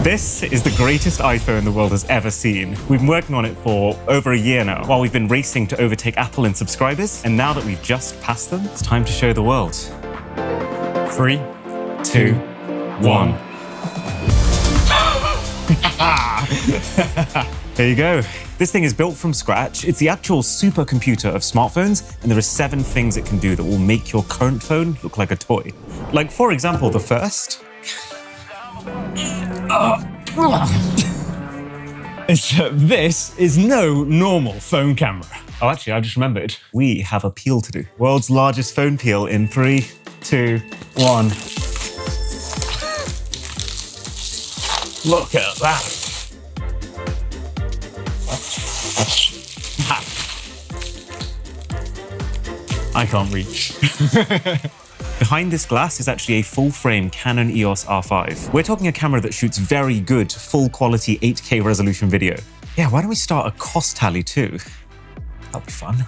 This is the greatest iPhone the world has ever seen. We've been working on it for over a year now, while we've been racing to overtake Apple in subscribers. And now that we've just passed them, it's time to show the world. 3, 2, 1. There you go. This thing is built from scratch. It's the actual supercomputer of smartphones, and there are 7 things it can do that will make your current phone look like a toy. Like, for example, the first... This is no normal phone camera. Oh, actually, I just remembered. We have a peel to do. World's largest phone peel in 3, 2, 1. Look at that. I can't reach. Behind this glass is actually a full-frame Canon EOS R5. We're talking a camera that shoots very good, full-quality 8K resolution video. Yeah, why don't we start a cost tally too? That'll be fun.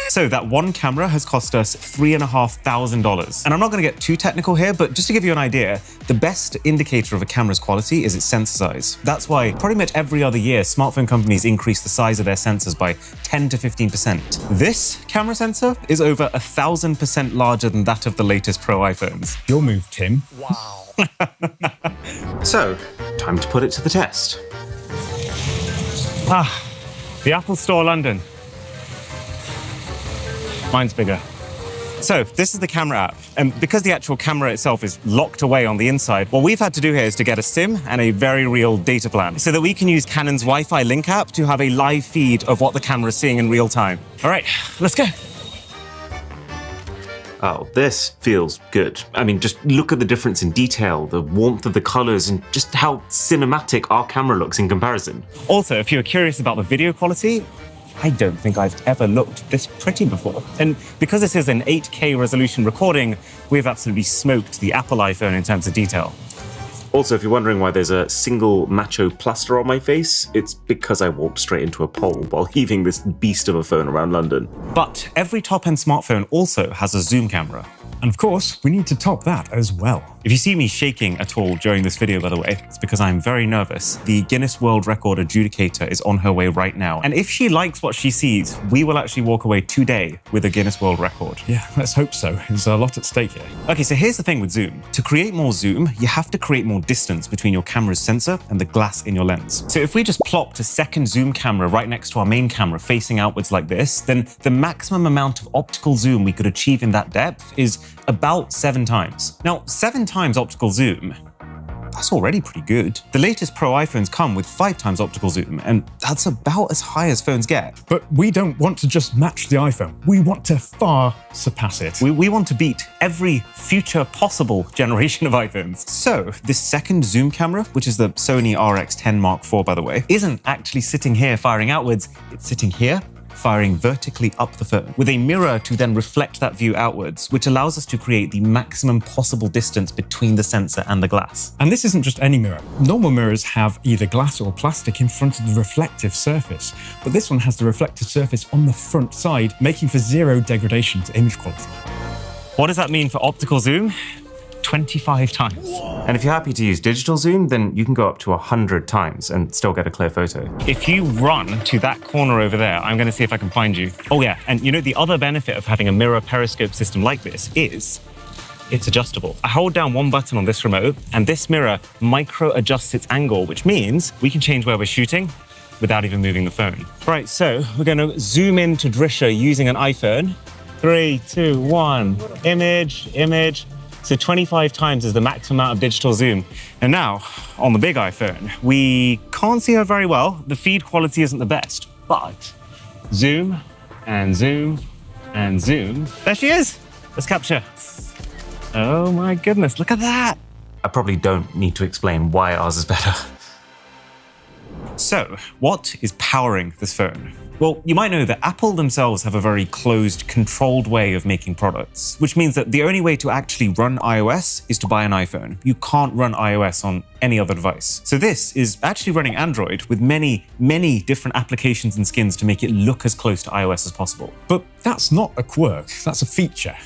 So that one camera has cost us $3,500. And I'm not going to get too technical here, but just to give you an idea, the best indicator of a camera's quality is its sensor size. That's why pretty much every other year, smartphone companies increase the size of their sensors by 10 to 15%. This camera sensor is over 1,000% larger than that of the latest Pro iPhones. Your move, Tim. Wow. So, time to put it to the test. The Apple Store London. Mine's bigger. So this is the camera app, and because the actual camera itself is locked away on the inside, what we've had to do here is to get a SIM and a very real data plan so that we can use Canon's Wi-Fi link app to have a live feed of what the camera is seeing in real time. All right, let's go. Oh, this feels good. I mean, just look at the difference in detail, the warmth of the colors, and just how cinematic our camera looks in comparison. Also, if you're curious about the video quality, I don't think I've ever looked this pretty before. And because this is an 8K resolution recording, we've absolutely smoked the Apple iPhone in terms of detail. Also, if you're wondering why there's a single macho plaster on my face, it's because I walked straight into a pole while heaving this beast of a phone around London. But every top-end smartphone also has a zoom camera. And of course, we need to top that as well. If you see me shaking at all during this video, by the way, it's because I'm very nervous. The Guinness World Record adjudicator is on her way right now. And if she likes what she sees, we will actually walk away today with a Guinness World Record. Yeah, let's hope so. There's a lot at stake here. Okay, so here's the thing with zoom. To create more zoom, you have to create more distance between your camera's sensor and the glass in your lens. So if we just plopped a second zoom camera right next to our main camera facing outwards like this, then the maximum amount of optical zoom we could achieve in that depth is about 7 times. Now, 7 times optical zoom, that's already pretty good. The latest Pro iPhones come with 5 times optical zoom, and that's about as high as phones get. But we don't want to just match the iPhone. We want to far surpass it. We want to beat every future possible generation of iPhones. So this second zoom camera, which is the Sony RX10 Mark IV, by the way, isn't actually sitting here firing outwards. It's sitting here, firing vertically up the phone, with a mirror to then reflect that view outwards, which allows us to create the maximum possible distance between the sensor and the glass. And this isn't just any mirror. Normal mirrors have either glass or plastic in front of the reflective surface, but this one has the reflective surface on the front side, making for 0 degradation to image quality. What does that mean for optical zoom? 25 times. And if you're happy to use digital zoom, then you can go up to 100 times and still get a clear photo. If you run to that corner over there, I'm going to see if I can find you. Oh yeah, and you know the other benefit of having a mirror periscope system like this is it's adjustable. I hold down one button on this remote and this mirror micro adjusts its angle, which means we can change where we're shooting without even moving the phone. Right, so we're going to zoom in to Drisha using an iPhone. 3, 2, 1, image. So 25 times is the maximum amount of digital zoom. And now, on the big iPhone, we can't see her very well. The feed quality isn't the best, but zoom and zoom and zoom. There she is. Let's capture. Oh my goodness, look at that. I probably don't need to explain why ours is better. So, what is powering this phone? Well, you might know that Apple themselves have a very closed, controlled way of making products, which means that the only way to actually run iOS is to buy an iPhone. You can't run iOS on any other device. So this is actually running Android with many, many different applications and skins to make it look as close to iOS as possible. But that's not a quirk, that's a feature.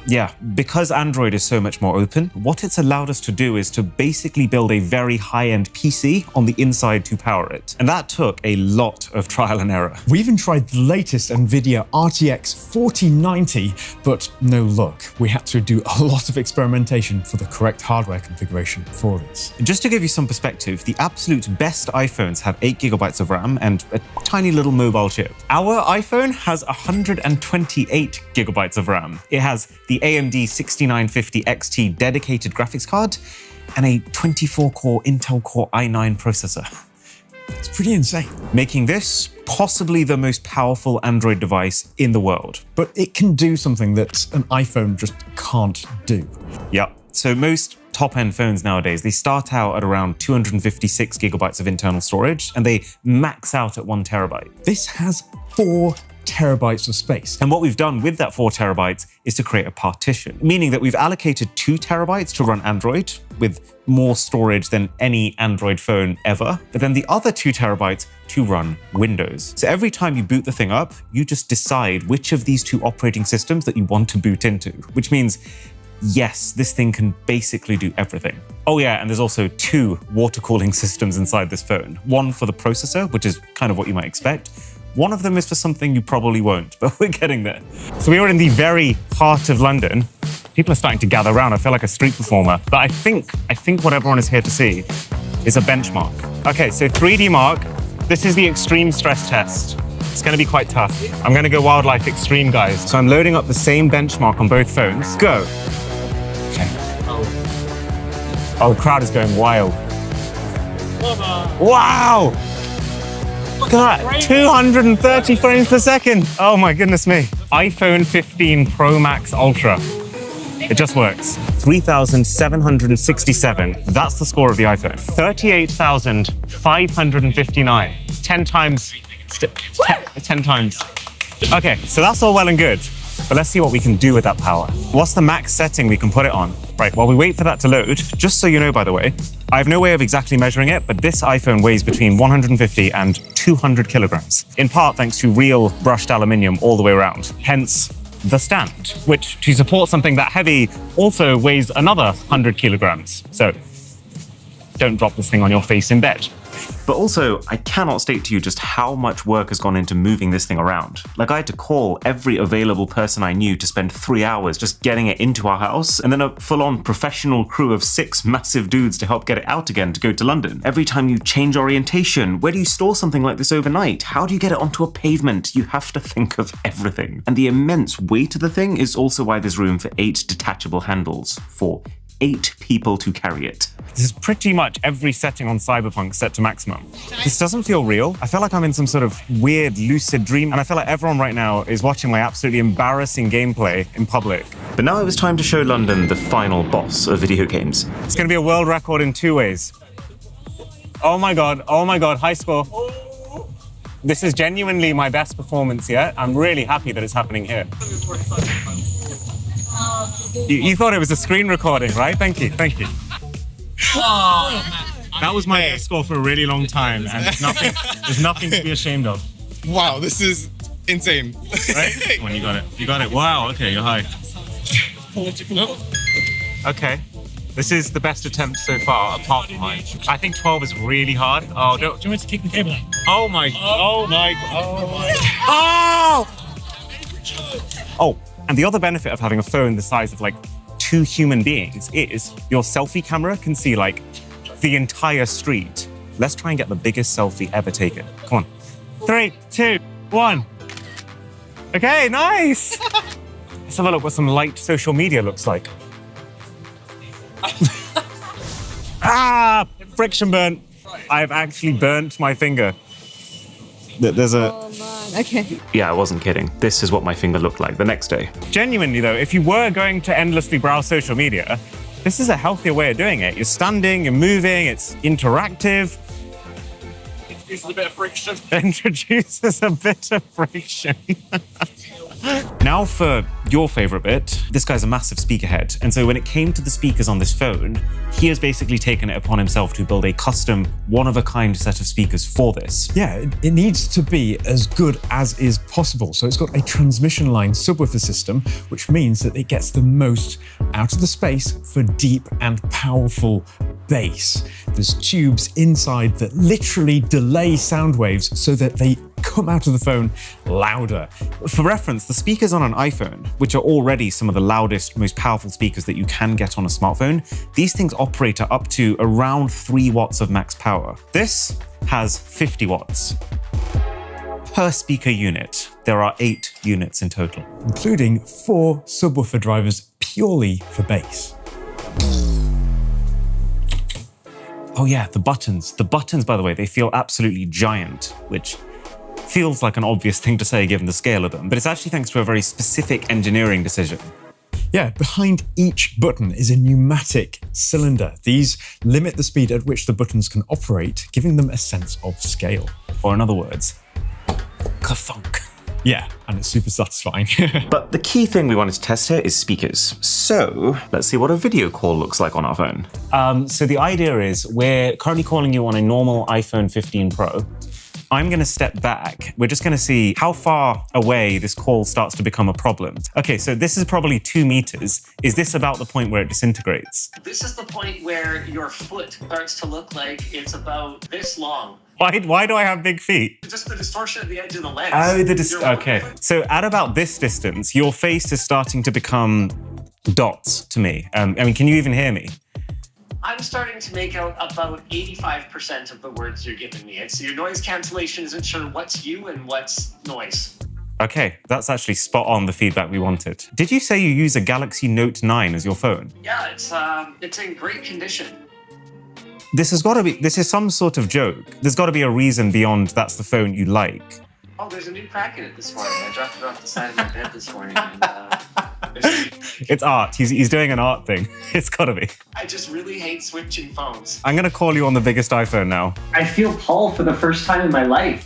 Yeah, because Android is so much more open, what it's allowed us to do is to basically build a very high-end PC on the inside to power it. And that took a lot of trial and error. We even tried the latest NVIDIA RTX 4090, but no luck. We had to do a lot of experimentation for the correct hardware configuration for this. Just to give you some perspective, the absolute best iPhones have 8 gigabytes of RAM and a tiny little mobile chip. Our iPhone has 128 gigabytes of RAM. It has the AMD 6950 XT dedicated graphics card and a 24-core Intel Core i9 processor. It's pretty insane. Making this possibly the most powerful Android device in the world. But it can do something that an iPhone just can't do. Yeah, so most top-end phones nowadays, they start out at around 256 gigabytes of internal storage and they max out at 1 terabyte. This has 4 terabytes of space. And what we've done with that 4 terabytes is to create a partition, meaning that we've allocated 2 terabytes to run Android with more storage than any Android phone ever, but then the other 2 terabytes to run Windows. So every time you boot the thing up, you just decide which of these 2 operating systems that you want to boot into, which means yes, this thing can basically do everything. Oh yeah, and there's also 2 water cooling systems inside this phone. One for the processor, which is kind of what you might expect. One of them is for something you probably won't, but we're getting there. So we are in the very heart of London. People are starting to gather around. I feel like a street performer. But I think what everyone is here to see is a benchmark. Okay, so 3D Mark, this is the extreme stress test. It's gonna be quite tough. I'm gonna go wildlife extreme, guys. So I'm loading up the same benchmark on both phones. Go. Okay. Oh, the crowd is going wild. Wow! Look at that, 230 frames per second. Oh my goodness me. iPhone 15 Pro Max Ultra. It just works. 3,767. That's the score of the iPhone. 38,559. 10 times. 10 times. Okay, so that's all well and good. But let's see what we can do with that power. What's the max setting we can put it on? Right, while we wait for that to load, just so you know, by the way, I have no way of exactly measuring it, but this iPhone weighs between 150 and 200 kilograms, in part thanks to real brushed aluminium all the way around. Hence, the stand, which to support something that heavy also weighs another 100 kilograms. So don't drop this thing on your face in bed. But also, I cannot state to you just how much work has gone into moving this thing around. Like, I had to call every available person I knew to spend 3 hours just getting it into our house, and then a full-on professional crew of 6 massive dudes to help get it out again to go to London. Every time you change orientation, where do you store something like this overnight? How do you get it onto a pavement? You have to think of everything. And the immense weight of the thing is also why there's room for 8 detachable handles for 8 people to carry it. This is pretty much every setting on Cyberpunk set to maximum. This doesn't feel real. I feel like I'm in some sort of weird lucid dream, and I feel like everyone right now is watching my absolutely embarrassing gameplay in public. But now it was time to show London the final boss of video games. It's gonna be a world record in 2 ways. Oh my god, high score. This is genuinely my best performance yet. I'm really happy that it's happening here. You thought it was a screen recording, right? Thank you, thank you. That was my best score for a really long time, and there's nothing to be ashamed of. Wow, this is insane. Right? When you got it. Wow, okay, you're high. Okay, this is the best attempt so far, apart from mine. I think 12 is really hard. Oh, do you want me to kick the table out? Oh my god. Oh! And the other benefit of having a phone the size of like 2 human beings is your selfie camera can see like the entire street. Let's try and get the biggest selfie ever taken. Come on. 3, 2, 1. Okay, nice. Let's have a look what some light social media looks like. Friction burn. I've actually burnt my finger. There's a... Oh man, okay. Yeah, I wasn't kidding. This is what my finger looked like the next day. Genuinely though, if you were going to endlessly browse social media, this is a healthier way of doing it. You're standing, you're moving, it's interactive. Introduces a bit of friction. Now for your favorite bit. This guy's a massive speaker head. And so when it came to the speakers on this phone, he has basically taken it upon himself to build a custom, one-of-a-kind set of speakers for this. Yeah, it needs to be as good as is possible. So it's got a transmission line subwoofer system, which means that it gets the most out of the space for deep and powerful bass. There's tubes inside that literally delay sound waves so that they come out of the phone louder. For reference, the speakers on an iPhone, which are already some of the loudest, most powerful speakers that you can get on a smartphone, these things operate at up to around 3 watts of max power. This has 50 watts. Per speaker unit, there are 8 units in total, including 4 subwoofer drivers purely for bass. Oh yeah, the buttons. The buttons, by the way, they feel absolutely giant, which feels like an obvious thing to say given the scale of them, but it's actually thanks to a very specific engineering decision. Yeah, behind each button is a pneumatic cylinder. These limit the speed at which the buttons can operate, giving them a sense of scale. Or in other words, ka-thunk. Yeah, and it's super satisfying. But the key thing we wanted to test here is speakers. So let's see what a video call looks like on our phone. So the idea is we're currently calling you on a normal iPhone 15 Pro. I'm going to step back. We're just going to see how far away this call starts to become a problem. Okay, so this is probably 2 meters. Is this about the point where it disintegrates? This is the point where your foot starts to look like it's about this long. Why do I have big feet? Just the distortion of the edge of the lens. Oh, okay. So at about this distance, your face is starting to become dots to me. I mean, can you even hear me? I'm starting to make out about 85% of the words you're giving me. So your noise cancellation isn't sure what's you and what's noise. Okay, that's actually spot on the feedback we wanted. Did you say you use a Galaxy Note 9 as your phone? Yeah, it's in great condition. This is some sort of joke. There's got to be a reason beyond that's the phone you like. Oh, there's a new crack in it this morning. I dropped it off the side of my bed this morning. And, it's art. He's doing an art thing. It's got to be. I just really hate switching phones. I'm going to call you on the biggest iPhone now. I feel Paul for the first time in my life.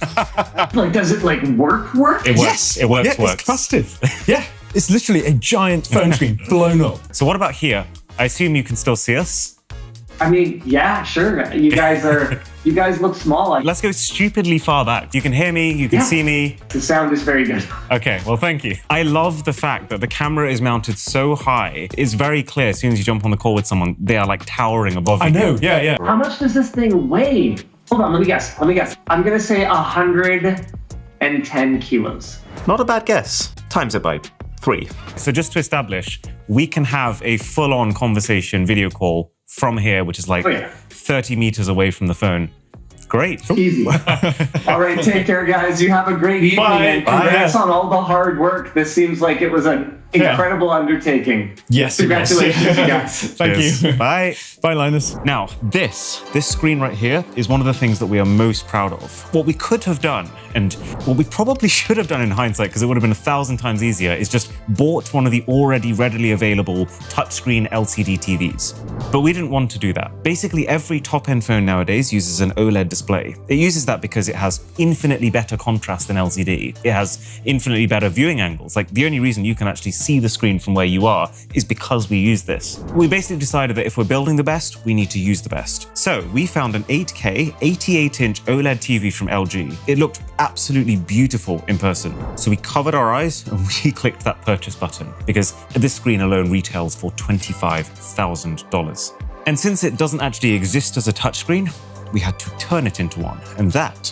Like, does it like work? It works. Yes. It works. Yeah, it's capacitive. Yeah, it's literally a giant phone screen blown up. So what about here? I assume you can still see us? I mean, yeah, sure. You guys look small. Let's go stupidly far back. You can hear me, you can see me. The sound is very good. Okay, well, thank you. I love the fact that the camera is mounted so high. It's very clear as soon as you jump on the call with someone, they are like towering above you. I know, yeah. How much does this thing weigh? Hold on, let me guess. I'm gonna say 110 kilos. Not a bad guess. Times it by 3. So just to establish, we can have a full-on conversation video call from here, which is like 30 meters away from the phone. Great. Easy. All right, take care, guys. You have a great evening. Bye. And congrats on all the hard work. This seems like it was an incredible undertaking. Yes. Congratulations, you guys. Thank you. Bye. Bye, Linus. Now, this screen right here is one of the things that we are most proud of. What we could have done, and what we probably should have done in hindsight, because it would have been 1,000 times easier, is just bought one of the already readily available touchscreen LCD TVs. But we didn't want to do that. Basically, every top-end phone nowadays uses an OLED display. It uses that because it has infinitely better contrast than LCD. It has infinitely better viewing angles. Like, the only reason you can actually see the screen from where you are is because we use this. We basically decided that if we're building the best, we need to use the best. So we found an 8K 88-inch OLED TV from LG. It looked absolutely beautiful in person. So we covered our eyes and we clicked that purchase button because this screen alone retails for $25,000. And since it doesn't actually exist as a touchscreen, we had to turn it into one. And that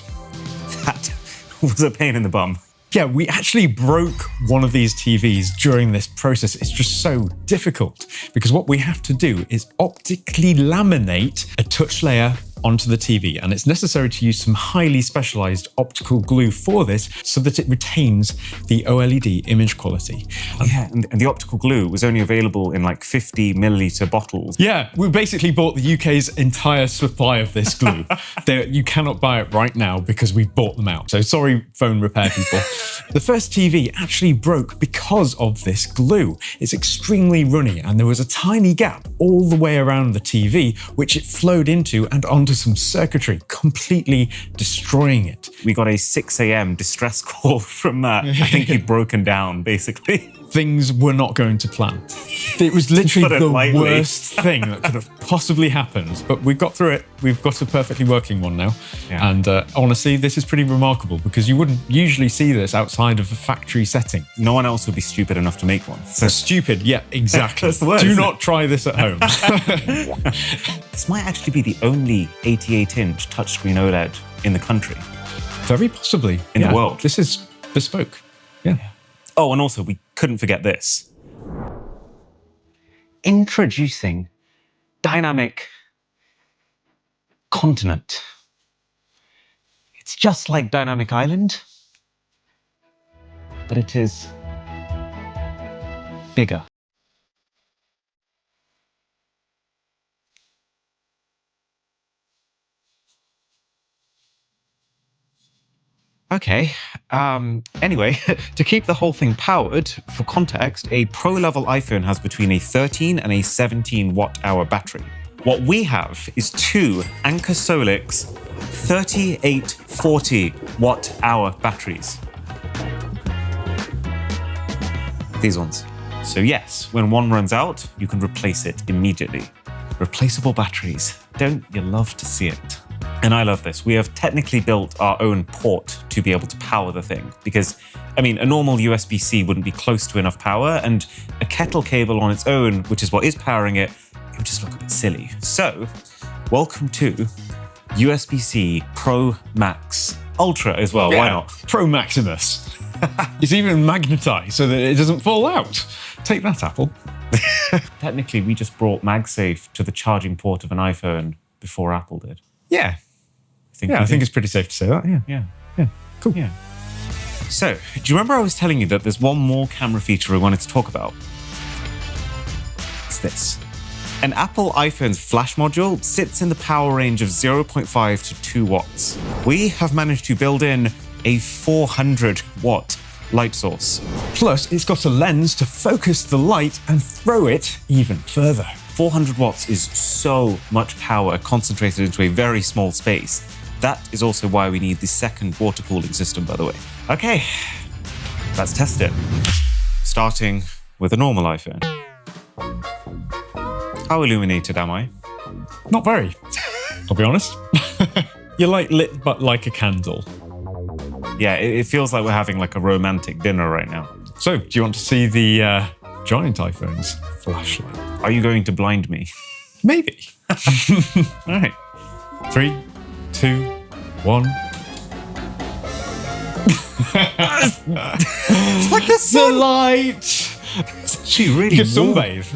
was a pain in the bum. Yeah, we actually broke one of these TVs during this process. It's just so difficult because what we have to do is optically laminate a touch layer onto the TV, and it's necessary to use some highly specialized optical glue for this so that it retains the OLED image quality. And the optical glue was only available in like 50 milliliter bottles. Yeah, we basically bought the UK's entire supply of this glue. You cannot buy it right now because we've bought them out. So sorry, phone repair people. The first TV actually broke because of this glue. It's extremely runny, and there was a tiny gap all the way around the TV, which it flowed into and onto onto some circuitry, completely destroying it. We got a 6 a.m. distress call from Matt. I think he'd broken down, basically. Things were not going to plan. It was literally put it the lightly. worst thing that could have possibly happened. But we got through it. We've got a perfectly working one now. Yeah. And honestly, this is pretty remarkable because you wouldn't usually see this outside of a factory setting. No one else would be stupid enough to make one. So stupid, yeah, exactly. That's the word, Do isn't not try this at home. This might actually be the only 88-inch touchscreen OLED in the country. Very possibly. In the world. This is bespoke. Yeah. Oh, and also, we couldn't forget this. Introducing dynamic continent. It's just like Dynamic Island, but it is bigger. Okay, anyway, to keep the whole thing powered, for context, a pro-level iPhone has between a 13 and a 17 watt-hour battery. What we have is two Anker Solix 3840 watt-hour batteries. These ones. So yes, when one runs out, you can replace it immediately. Replaceable batteries. Don't you love to see it? And I love this. We have technically built our own port to be able to power the thing because, I mean, a normal USB-C wouldn't be close to enough power, and a kettle cable on its own, which is what is powering it, it would just look a bit silly. So, welcome to USB-C Pro Max Ultra as well. Why not? Pro Maximus. It's even magnetized so that it doesn't fall out. Take that, Apple. Technically, we just brought MagSafe to the charging port of an iPhone before Apple did. Yeah. I think it's pretty safe to say that. Yeah. Yeah. Cool. Yeah. So, do you remember I was telling you that there's one more camera feature I wanted to talk about? It's this. An Apple iPhone's flash module sits in the power range of 0.5 to 2 watts. We have managed to build in a 400 watt light source. Plus, it's got a lens to focus the light and throw it even further. 400 watts is so much power concentrated into a very small space. That is also why we need the second water cooling system, by the way. Okay, let's test it. Starting with a normal iPhone. How illuminated am I? Not very, I'll be honest. You're like lit, but like a candle. Yeah, it feels like we're having like a romantic dinner right now. So, do you want to see the giant iPhone's flashlight? Are you going to blind me? Maybe. All right. 3, 2, 1. It's like the The sun. light! She really You could warm. sunbathe.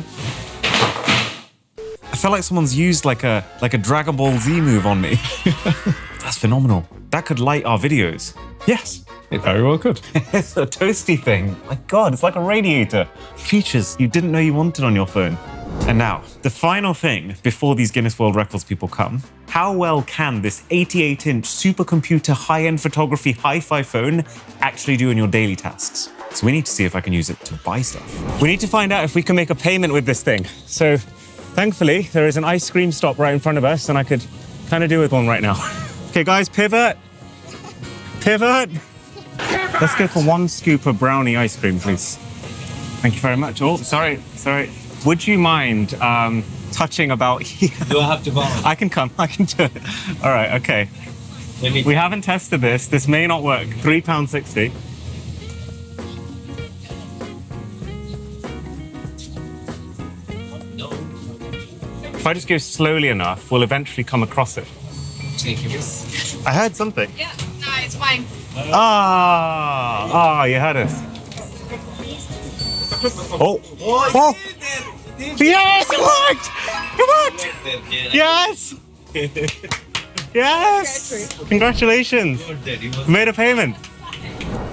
I feel like someone's used like a Dragon Ball Z move on me. That's phenomenal. That could light our videos. Yes, it very well could. It's a toasty thing. My God, it's like a radiator. Features you didn't know you wanted on your phone. And now, the final thing before these Guinness World Records people come. How well can this 88-inch supercomputer high-end photography hi-fi phone actually do in your daily tasks? So we need to see if I can use it to buy stuff. We need to find out if we can make a payment with this thing. So thankfully, there is an ice cream stop right in front of us and I could kind of do with one right now. Okay, guys, pivot. Pivot. Let's go for 1 scoop of brownie ice cream, please. Thank you very much. Oh, sorry. Would you mind touching about here? Do I have to borrow? I can come. I can do it. All right. Okay. We haven't tested this. This may not work. £3.60. If I just go slowly enough, we'll eventually come across it. Thank you. I heard something. Yeah, no, it's fine. You heard us. Oh. Yes, it worked! It worked! Yes! Yes! Congratulations! Made a payment. I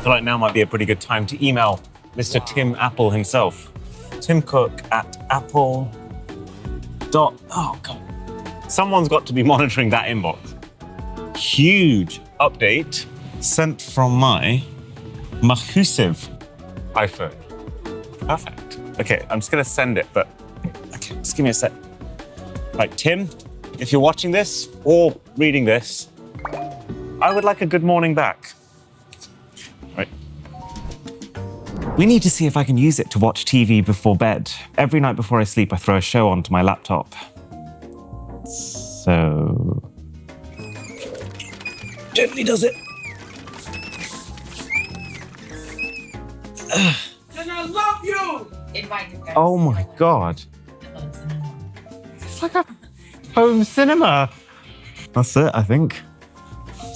feel like now might be a pretty good time to email Mr. Tim Apple himself. Tim Cook at Apple. Oh, God. Someone's got to be monitoring that inbox. Huge update sent from my Mahusiv iPhone. Perfect. Okay, I'm just gonna send it, but okay, just give me a sec. Right, Tim, if you're watching this or reading this, I would like a good morning back. Right. We need to see if I can use it to watch TV before bed. Every night before I sleep, I throw a show onto my laptop. So... Gently does it. And I love you! Oh my God. It's like a home cinema. That's it, I think.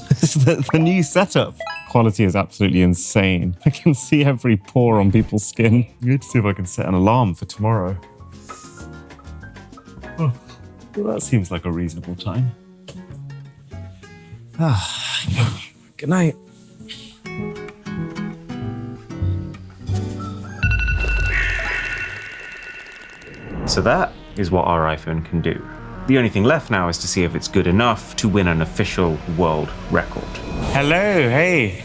This is the new setup. Quality is absolutely insane. I can see every pore on people's skin. I need to see if I can set an alarm for tomorrow. Oh, well, that seems like a reasonable time. Good night. So that is what our iPhone can do. The only thing left now is to see if it's good enough to win an official world record. Hello, hey.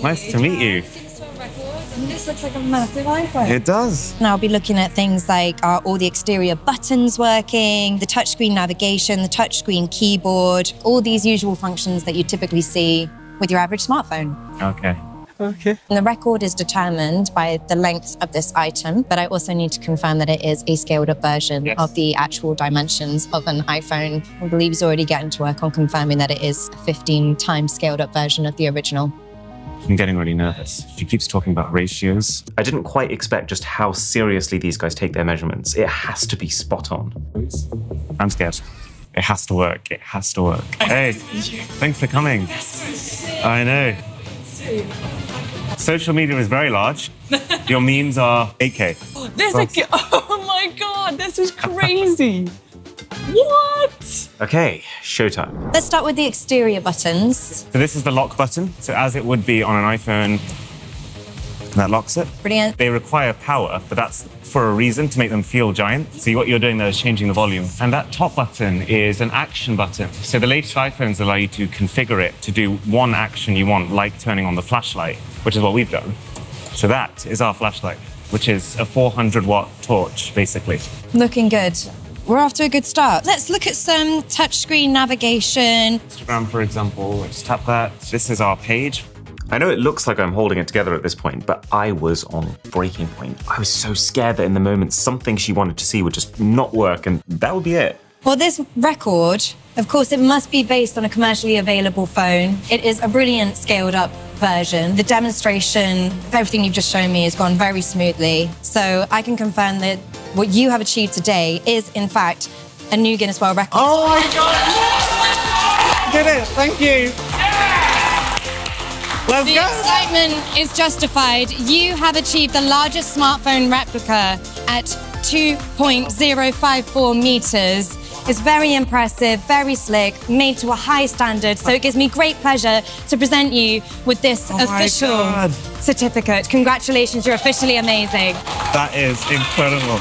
Nice to meet you. And this looks like a massive iPhone. It does. And I'll be looking at things like are all the exterior buttons working, the touchscreen navigation, the touchscreen keyboard, all these usual functions that you typically see with your average smartphone. Okay. Okay. And the record is determined by the length of this item, but I also need to confirm that it is a scaled up version of the actual dimensions of an iPhone. I believe he's already getting to work on confirming that it is a 15 times scaled up version of the original. I'm getting really nervous. She keeps talking about ratios. I didn't quite expect just how seriously these guys take their measurements. It has to be spot on. I'm scared. It has to work. It has to work. Hey, thanks for coming. I know. Social media is very large. Your memes are 8K. Oh my God, this is crazy. What? Okay, showtime. Let's start with the exterior buttons. So this is the lock button. So as it would be on an iPhone, that locks it. Brilliant. They require power, but that's for a reason, to make them feel giant. So what you're doing there is changing the volume. And that top button is an action button. So the latest iPhones allow you to configure it to do one action you want, like turning on the flashlight, which is what we've done. So that is our flashlight, which is a 400-watt torch, basically. Looking good. We're off to a good start. Let's look at some touchscreen navigation. Instagram, for example, just tap that. This is our page. I know it looks like I'm holding it together at this point, but I was on breaking point. I was so scared that in the moment something she wanted to see would just not work, and that would be it. Well, this record, of course, it must be based on a commercially available phone. It is a brilliant scaled up version. The demonstration of everything you've just shown me has gone very smoothly. So I can confirm that what you have achieved today is, in fact, a new Guinness World Record. Oh my God! Did it! Thank you! Let's The go! excitement is justified. You have achieved the largest smartphone replica at 2.054 meters. It's very impressive, very slick, made to a high standard. So it gives me great pleasure to present you with this official certificate. Congratulations, you're officially amazing. That is incredible.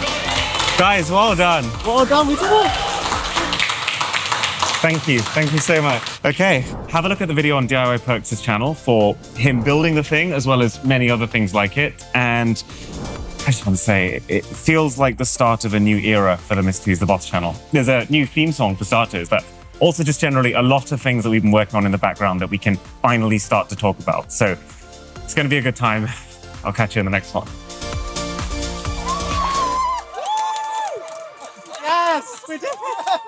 Guys, well done. Well done, we did it. Thank you so much. Okay, have a look at the video on DIY Perks' channel for him building the thing, as well as many other things like it. And I just want to say, it feels like the start of a new era for the Mr. Who's the Boss channel. There's a new theme song for starters, but also just generally a lot of things that we've been working on in the background that we can finally start to talk about. So it's going to be a good time. I'll catch you in the next one. Yes, we did it!